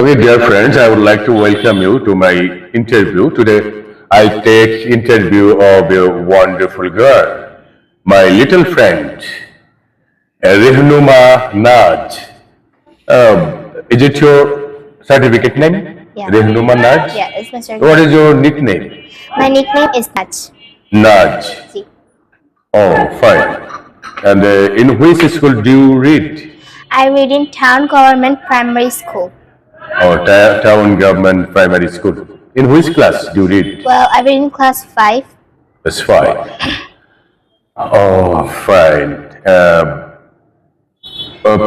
Okay, dear friends, I would like to welcome you to my interview. Today, I take interview of a wonderful girl, my little friend, Rehnuma Naj. Is it your certificate name? Yeah. Rehnuma Naj? Yeah, it's my What certificate. is your nickname? My nickname is Naj. Naj. See. Oh, fine. And in which school do you read? I read in Town Government Primary School. Oh, Town Government Primary School. In which class do you read? Well, I read in class 5. That's fine. Oh, fine.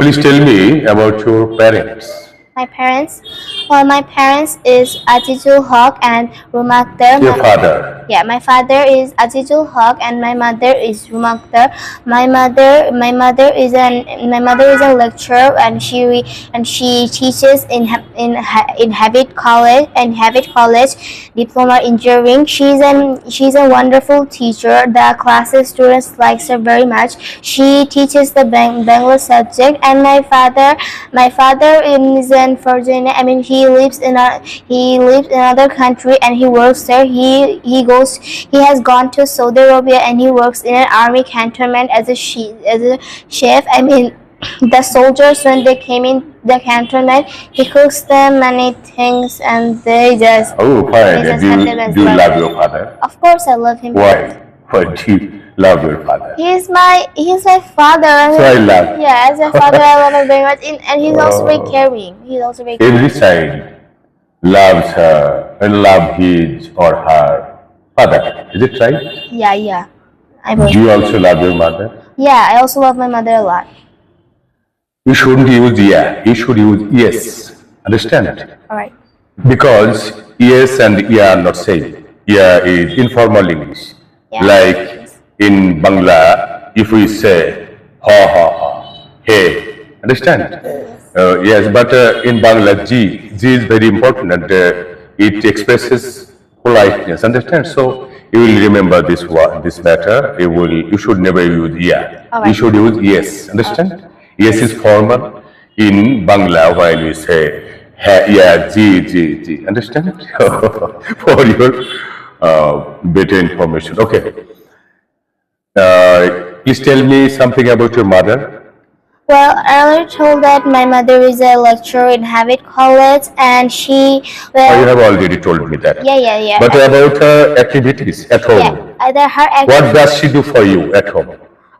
Please tell me about your parents. My parents? Well, my parents is Azizul Haq and Rumakdar. Your father. Yeah, my father is Azizul Haq and my mother is Rumakdar. My mother is a lecturer and she teaches in Habit College diploma engineering. She's a wonderful teacher. The classes students likes her very much. She teaches the Bangla subject, and my father is in Virginia. I mean, he lives in another country and he works there. He has gone to Saudi Arabia and he works in an army cantonment as a chef. I mean, the soldiers, when they came in the cantonment, he cooks them many things and they just Oh, fine. just Do have you, them as do you well. love your father? Of course, I love him. Why? Why do you love your father? He's my father. So I love. Yeah, as a father, I love him very much, and he's also very Oh. caring. He's also very Every child loves her and love his or her father. Is it right? yeah. I Do will. you also love your mother? Yeah, I also love my mother a lot. You shouldn't use yeah. You should use yes. Understand? All right. Because yes and yeah are not same. Yeah is informal English. Yeah. Like in Bangla, if we say ha ha ha, hey, understand? Yes, but in Bangla, G is very important and it expresses politeness. Understand? So you will remember this matter. You should never use yeah. All You right. should use yes. Understand? Yes is formal. In Bangla, while we say yeah, G. Understand? For your better information. Okay. Please tell me something about your mother. Well, I already told that my mother is a lecturer in Harvard College, and she Oh, you have already told me that. yeah. But about her activities at home, Yeah, either her what does she do for you at home?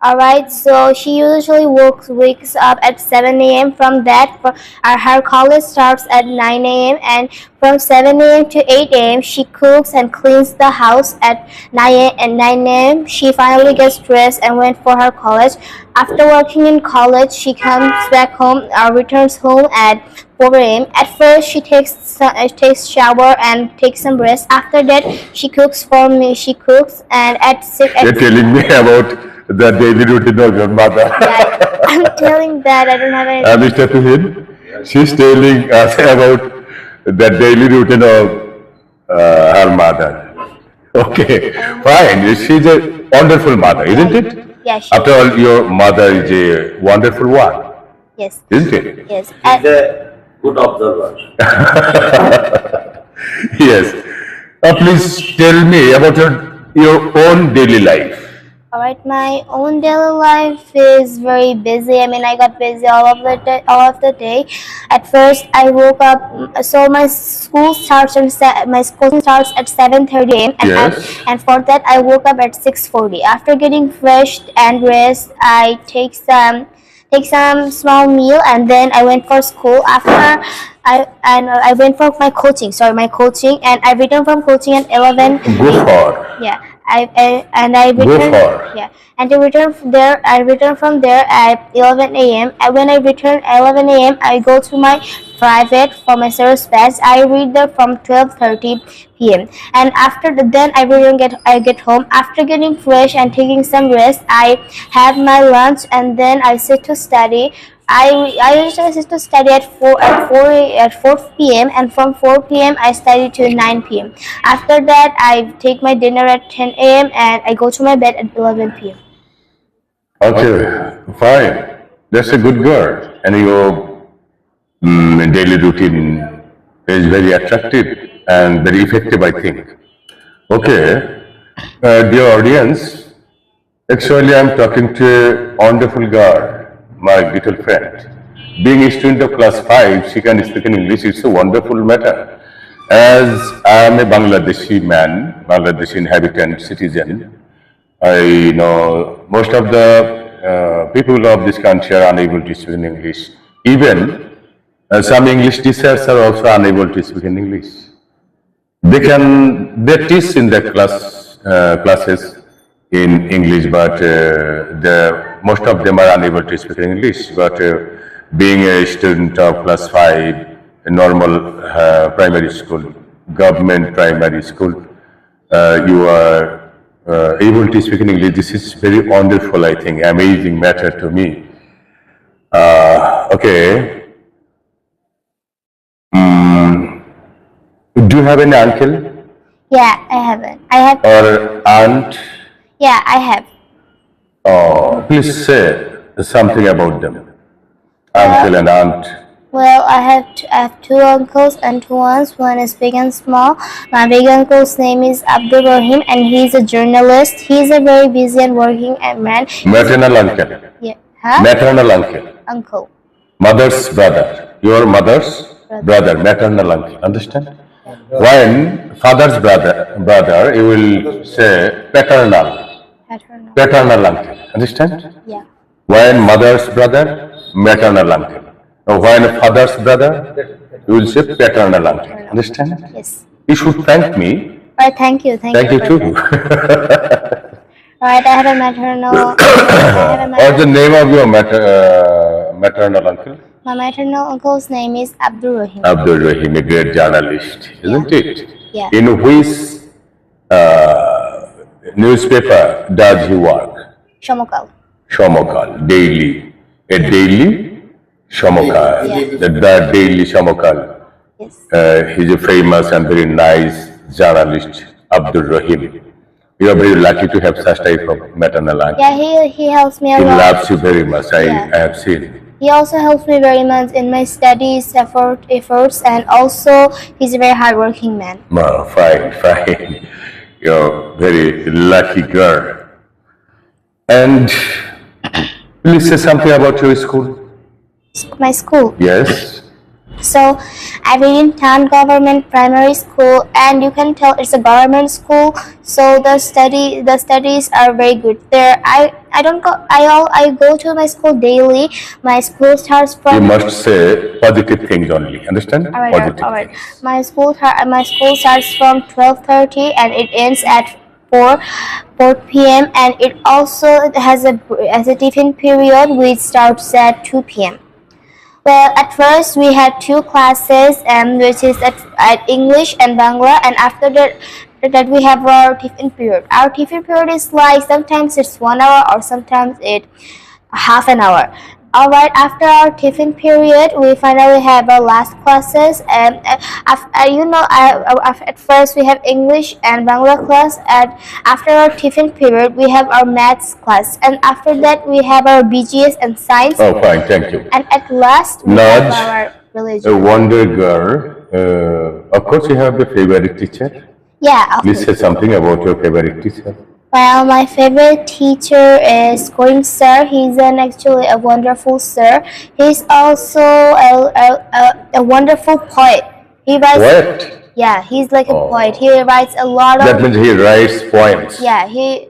Alright, so she usually wakes up at 7 a.m. From that, her college starts at 9 a.m. and from 7 a.m. to 8 a.m. she cooks and cleans the house at 9 a.m. She finally gets dressed and went for her college. After working in college, she comes back home returns home at 4 a.m. At first, she takes shower and takes some rest. After that, she cooks for me. She cooks, and at 6 You're telling me about the daily routine of your mother. I'm telling that I don't have any. Mr. Tuhin, she's telling us about the daily routine of her mother. Okay, fine. She's a wonderful mother, isn't it? Yeah, she, After all, your mother is a wonderful one, yes, isn't it? yes. He's a good observer. Yes. Please tell me about your own daily life. Alright, my own daily life is very busy. I mean, I got busy all of the day. At first, I woke up. So my school starts at 7:30 a.m. Yes. And for that, I woke up at 6:40. After getting fresh and dressed, I take some small meal and then I went for school. After I went for my coaching. And I returned from coaching at 11. Go for. Yeah, I Go returned. for. Yeah, and I returned from there at 11 a.m. And when I return 11 a.m., I go to my private for my service batch. I read there from 12:30 p.m. And after then I get home. After getting fresh and taking some rest, I have my lunch and then I sit to study. I usually sit to study at 4 p.m. and from 4 p.m. I study to 9 p.m. After that, I take my dinner at 10 a.m. and I go to my bed at 11 p.m. Okay, fine. That's a good girl. And your daily routine is very attractive and very effective, I think. Okay, dear audience, actually I'm talking to a wonderful girl, my little friend. Being a student of class 5, she can speak in English, it's a wonderful matter. As I am a Bangladeshi man, Bangladeshi inhabitant, citizen, I know most of the people of this country are unable to speak in English. Even some English teachers are also unable to speak in English. They teach in their classes in English, but most of them are unable to speak English. But being a student of class 5, a normal primary school, government primary school, you are able to speak in English. This is very wonderful, I think, amazing matter to me. Okay. Do you have any uncle Yeah, I haven't. I have. or aunt? Yeah, I have. Oh, please say something about them. Uncle and aunt. Well, I have two uncles and two aunts. One is big and small. My big uncle's name is Abdul Rahim, and he's a journalist. He's a very busy and working man. Maternal uncle. Yeah, huh? Maternal uncle. Uncle. Mother's brother. Your mother's brother. Maternal uncle. Understand? When father's brother, you will say paternal. Paternal. Paternal uncle. Understand? Yeah. When mother's brother, maternal uncle. Now, when father's brother, you will say paternal uncle. Understand? Yes. You should thank me. Alright, thank you. Thank you for too. that. Alright, I have a maternal. I have a What's the name of your maternal uncle? My maternal uncle's name is Abdul Rahim. Abdul Rahim, a great journalist, isn't it? Yeah. In which newspaper does he work? Shamokal. Shamokal, daily. A daily Shamokal. Yeah. The daily Shamokal. Yes. He's a famous and very nice journalist, Abdul Rahim. You are very lucky to have such type of maternal uncle. Yeah, he helps me a He lot. loves you very much. Yeah. I have seen. He also helps me very much in my studies efforts, and also he's a very hardworking man. Oh, fine. You're a very lucky girl. And please say something about your school. My school. Yes. So I read in Town Government Primary School, and you can tell it's a government school. So the studies are very good there. I go to my school daily. My school starts You from. must say positive things only. Understand? All Positive right. things. My school starts from 12:30 and it ends at 4 p.m. and it also has a tiffin period which starts at 2 p.m. Well, at first we had two classes, which is at English and Bangla, and after that we have our tiffin period. Our tiffin period is like sometimes it's 1 hour or sometimes it's half an hour. Alright, after our tiffin period, we finally have our last classes, and at first we have English and Bangla class, and after our tiffin period, we have our maths class, and after that we have our BGS and science, Oh, fine. Thank you. and at last we Nudge. have our A religion. wonder girl. Of course, you have a favorite teacher. Yeah. Please say something about your favorite teacher. Well, my favorite teacher is Korean sir. He's actually a wonderful sir. He's also a wonderful poet. He writes. What? Yeah, he's like a Oh. poet. He writes a lot That of. means he writes poems. Yeah, he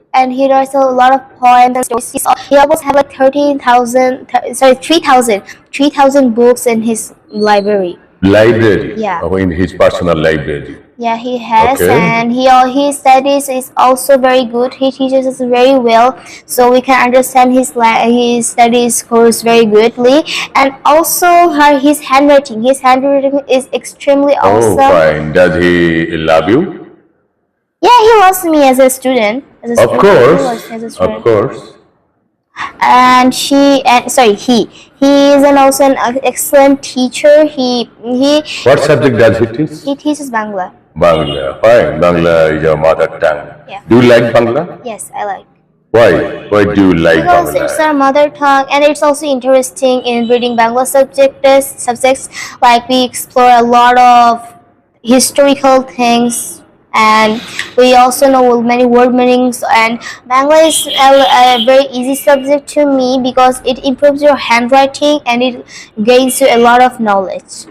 writes a lot of poems and stories. He almost have like 3,000 books in his library. Library. Yeah. Oh, in his personal library. Yeah, he has, Okay. and his studies is also very good. He teaches us very well, so we can understand his studies course very goodly. And also his handwriting. His handwriting is extremely Oh, awesome. fine. Does he love you? Yeah, he loves me as a student. As a Of student. course. He loves me as a Of student. course. And he is also an excellent teacher. He What subject does he teach? teaches Bangla. Bangla. Fine. Bangla is your mother tongue. Yeah. Do you like Bangla? Yes, I like. Why? Why do you like Because Bangla? it's our mother tongue, and it's also interesting in reading Bangla subjects. Like we explore a lot of historical things, and we also know many word meanings. And Bangla is a very easy subject to me because it improves your handwriting and it gains you a lot of knowledge.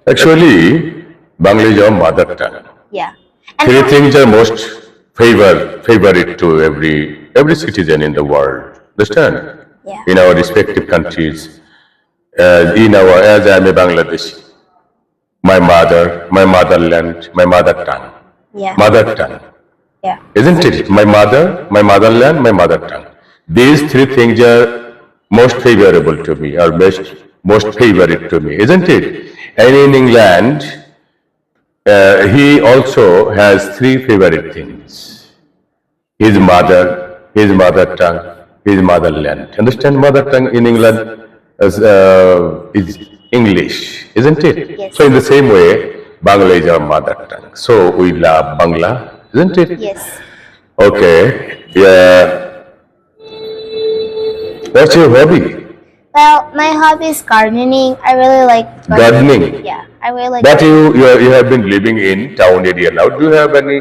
Actually, Bangla is our mother tongue. Yeah. And Three things are most favorite to every citizen in the world. Understand? Yeah. In our respective countries, as I am a Bangladeshi, my motherland, my mother tongue, Yeah. mother tongue, Yeah. isn't it? My motherland, my mother tongue. These three things are most favorable to me, or most favorite to me, isn't it? And in England, he also has three favorite things: his mother tongue, his motherland. Understand? Mother tongue in England is English, isn't it? Yes. So in the same way, Bangla is our mother tongue. So we love Bangla, isn't it? Yes. Okay. Yeah. What's your hobby? Well, my hobby is gardening. I really like Gardening. Yeah, I really like. But you have been living in town area now. Do you have any?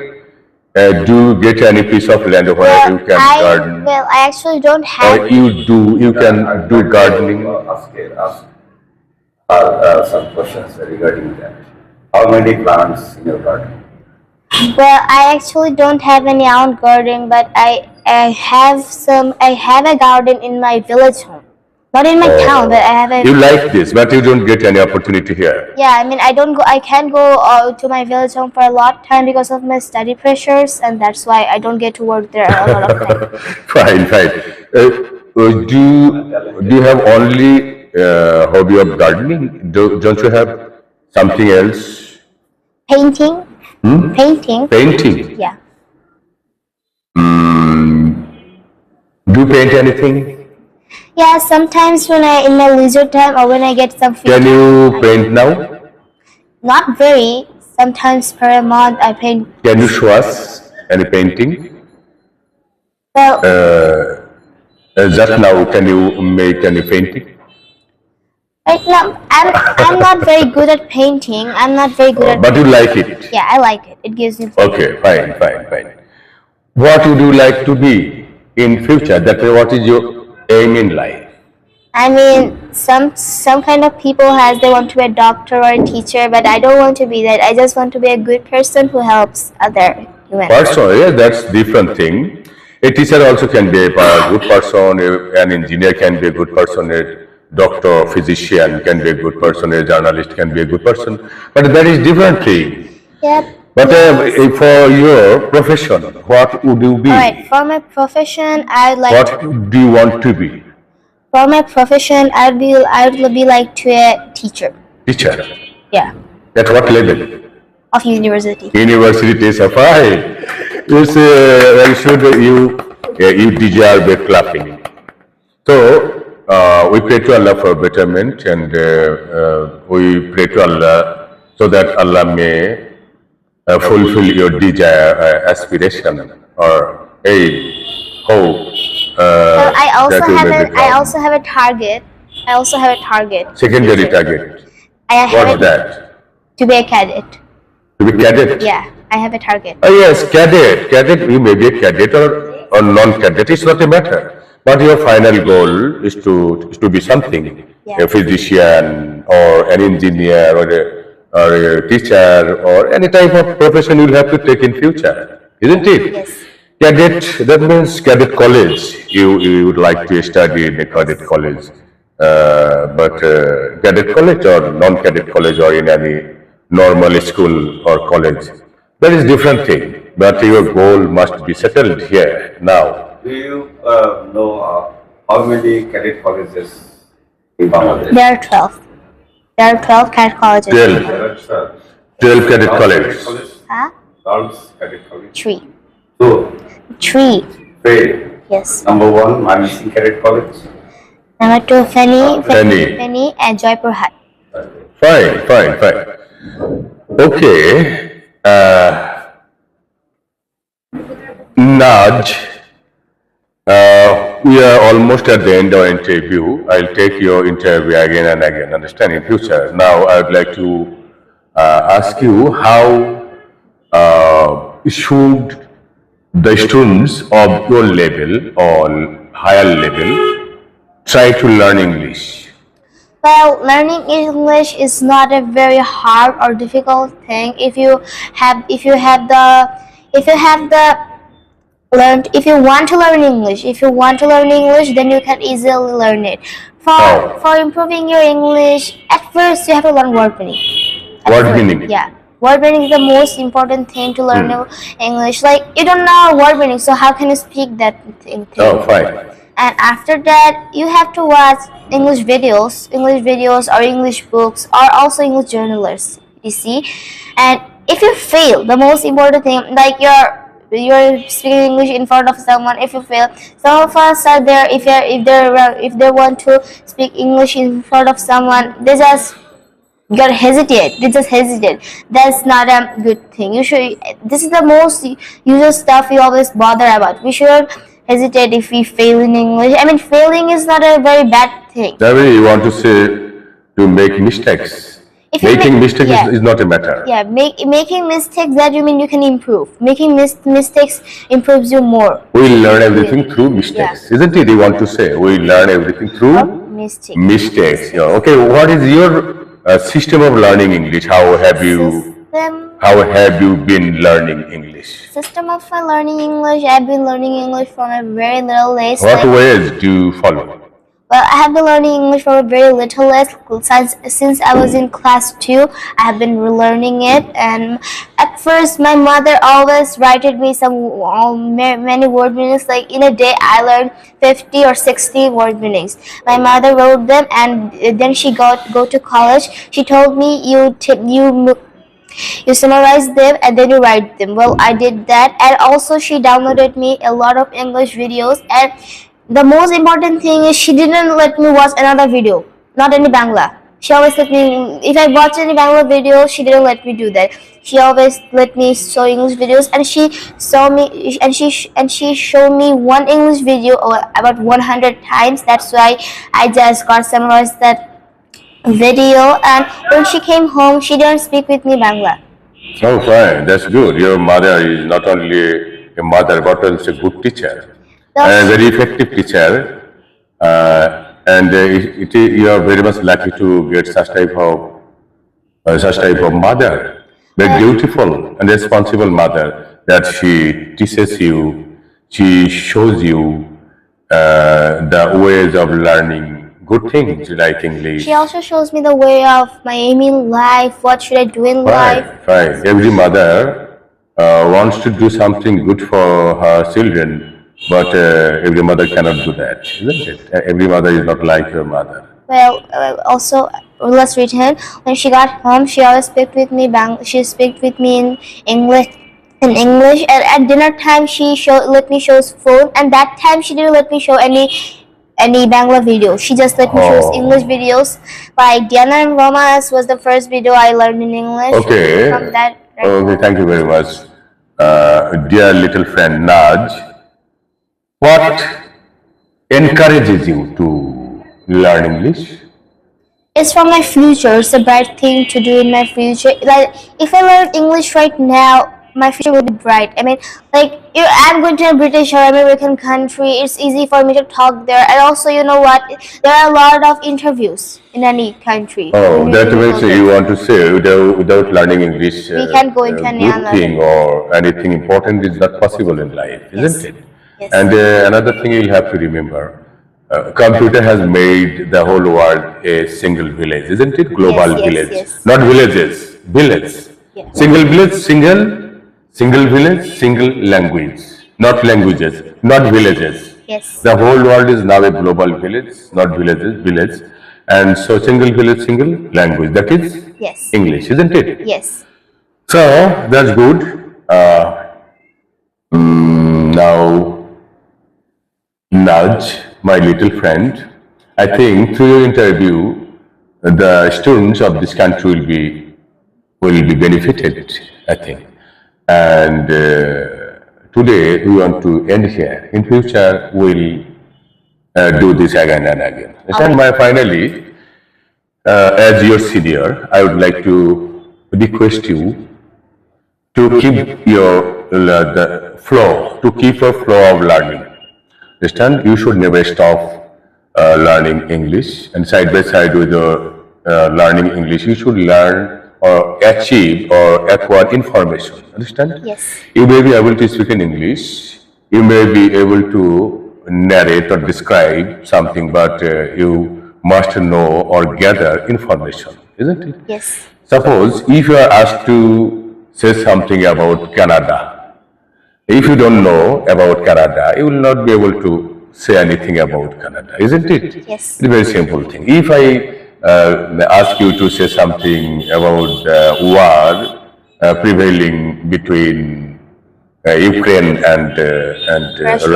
Do you get any piece of land where you can garden? I actually don't have. Or you can do gardening? Ask some questions regarding that. How many plants in your garden? Well, I actually don't have any own garden, but I have some. I have a garden in my village home, not in my town, but I have a. You like this, but you don't get any opportunity here. Yeah, I mean, I don't go. I can't go to my village home for a lot of time because of my study pressures, and that's why I don't get to work there a lot of time. Fine. Do you have only hobby of gardening? Don't you have something else? Painting. Painting. Painting. Yeah. Do you paint anything? Yeah, sometimes when I in my leisure time or when I get some free Can time, you paint now? not very. Sometimes per a month I paint. Can you show us any painting? Well, Just now, can you make any painting? right now I'm not very good at painting. I'm not very good at. But you like it? Yeah, I like it. It gives me. Okay, fine. What would you like to be in future? That what is your aim in life? I mean, some kind of people they want to be a doctor or a teacher, but I don't want to be that. I just want to be a good person who helps other humans. Also, yeah, that's different thing. A teacher also can be a good person. An engineer can be a good person. A doctor, physician can be a good person. A journalist can be a good person. But that is different thing. Yep. But for your profession, what would you be? All right. For my profession, I'd like. What do you want to be? For my profession, I would be like to a teacher. Teacher. Yeah. At what level? Of university. University teacher. Fine. You say, you deserve a clapping. So we pray to Allah for betterment, and we pray to Allah so that Allah may fulfill your desire, aspiration, or aim, hope. Well, I also that you have may a. I become. also have a target. I also have a target. Secondary target. I have What's it that? to be a cadet. To be cadet? Yeah, I have a target. Oh yes, cadet. Cadet, you may be a cadet or non-cadet. It's not a matter. But your final goal is to be something. Yeah. A physician or an engineer or a teacher or any type of profession you'll have to take in future. Isn't it? Yes. Cadet, that means cadet college. You would like to study in a cadet college. But cadet college or non-cadet college or in any normal school or college, that is different thing. But your goal must be settled here now. Do you know how many cadet colleges in Bangladesh? There are 12. There are 12 cadet colleges. 12. There are 12 cadet Girls colleges. Huh? Girls cadet college. 3. So, 3. three. Yes. Number one, Mymensingh Cadet College. Number 2, Feni, Feni. and Jaipur High. Fine. Okay. Naj, We are almost at the end of interview. I'll take your interview again and again, understand, in future. Now, I would like to ask you how should the students of your level or higher level try to learn English? Well, learning English is not a very hard or difficult thing if you have the learned if you want to learn English. If you want to learn English, then you can easily learn it. Oh. For improving your English, at first you have to learn word meaning. At Word first, meaning? yeah. Word meaning is the most important thing to learn English. Like, you don't know word meaning, so how can you speak that thing? Oh, fine. And after that, you have to watch English videos or English books or also English journals, you see. And if you fail, the most important thing, like you're speaking English in front of someone, if you fail, some of us are there, if they want to speak English in front of someone, they just hesitate. That's not a good thing. This is the most usual stuff we always bother about. We shouldn't hesitate if we fail in English. I mean, failing is not a very bad thing. That way you want to say to make mistakes. If you Making make- mistakes yeah. is not a matter. Yeah, making mistakes, that you mean you can improve. Making mistakes improves you more. We learn everything through mistakes, isn't it? You want to say we learn everything through Mistake. mistakes. Yeah. Okay, what is your system of learning English? How have you been learning English? System of learning English. I've been learning English from a very little age. What ways do you follow? Well, I have been learning English from a very little age. Since I was in class 2, I have been relearning it. And at first, my mother always writed me many word meanings. Like, in a day, I learned 50 or 60 word meanings. My mother wrote them, and then she go to college. She told me you summarize them and then you write them. Well, I did that, and also she downloaded me a lot of English videos. And the most important thing is she didn't let me watch another video, not any Bangla. She always let me, if I watch any Bangla video, she didn't let me do that. She always let me show English videos, and she showed me one English video about 100 times. That's why I just got summarized that video. And when she came home, she didn't speak with me Bangla. Oh, fine. That's good. Your mother is not only a mother but also a good teacher and a very effective teacher. You are very much lucky to get such type of mother. Very beautiful and responsible mother that she teaches you, she shows you the ways of learning good things like English. She also shows me the way of my aim in life. What should I do in life? Right. Every mother wants to do something good for her children, but every mother cannot do that, isn't it? Every mother is not like your mother. Well, also, let's return. When she got home, she always spoke with me she spoke with me in English. And at dinner time, she let me show phone, and that time she didn't let me show any Bangla video. She just let me show English videos. Like Diana and Romas was the first video I learned in English. Okay. From that. Okay, thank you very much. Dear little friend Naj, what encourages you to learn English? It's for my future. It's a bright thing to do in my future. Like, if I learn English right now, my future will be bright. I mean, like, I'm going to a British or American country. It's easy for me to talk there. And also, you know what? There are a lot of interviews in any country. Oh, that means you want to say without learning English, we can't go into any good other thing or anything important is not possible in life, isn't it? Yes. And another thing you'll have to remember, computer has made the whole world a single village, isn't it? Global village, yes. not villages, village. Yeah. Single village, single village, single language, not languages, not villages. Yes. The whole world is now a global village, not villages, village. And so single village, single language, that is Yes. English, isn't it? Yes. So that's good. Now, Nudge, my little friend, I think through your interview, the students of this country will be benefited, I think. And to today we want to end here. In future, we'll do this again and again. And finally, as your senior, I would like to request you to keep your the flow, to keep a flow of learning. Understand? You should never stop learning English, and side by side with your learning English, you should learn or achieve or acquire information. Understand? Yes. You may be able to speak in English, you may be able to narrate or describe something, but you must know or gather information, isn't it? Yes. Suppose if you are asked to say something about Canada, if you don't know about Canada, you will not be able to say anything about Canada, isn't it? Yes. It's a very simple thing. If I ask you to say something about war prevailing between Ukraine and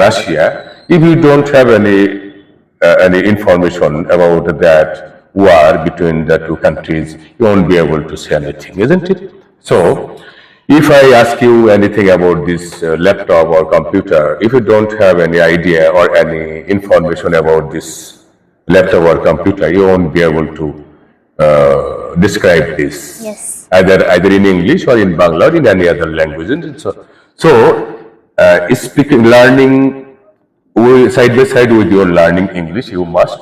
Russia, if you don't have any information about that war between the two countries, you won't be able to say anything, isn't it? So, if I ask you anything about this laptop or computer, if you don't have any idea or any information about this laptop or computer, you won't be able to describe this. Yes. Either in English or in Bangla or in any other language, isn't it? So speaking, learning side by side with your learning English, you must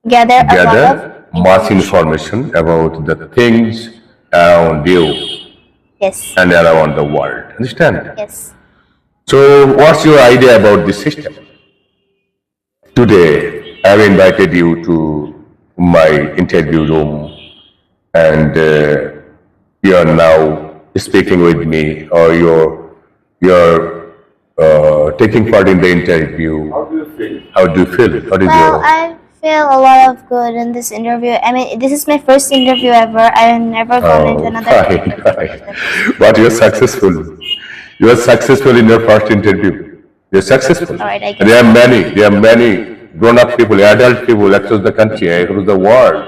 Gather a lot gather of much information about the things around you Yes. and around the world. Understand? Yes. So, what's your idea about this system? Today, I've invited you to my interview room, and you are now speaking with me, or you're taking part in the interview. How do you feel? How do you feel? What is Well, your? I feel a lot of good in this interview. I mean, this is my first interview ever. I've never gone into another fine, interview. fine. But you're successful. You are successful in your first interview. You're successful. All right, I guess. There are many grown-up people, adult people across the country, across the world.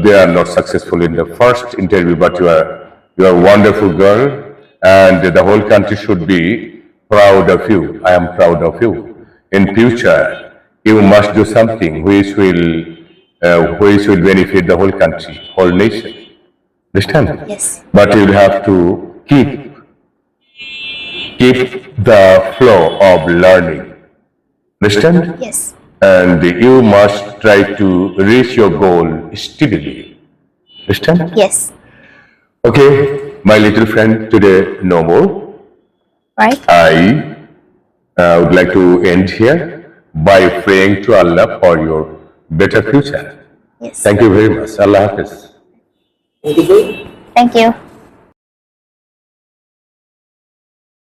They are not successful in the first interview, but you are a wonderful girl, and the whole country should be proud of you. I am proud of you. In future, you must do something which will benefit the whole country, whole nation. Understand? Yes. But you will have to keep the flow of learning. Understand? Yes. And you must try to reach your goal steadily. Understand? Yes. Okay, my little friend, today no more. Right? I would like to end here by praying to Allah for your better future. Yes. Thank you very much. Allah Hafiz. Thank you.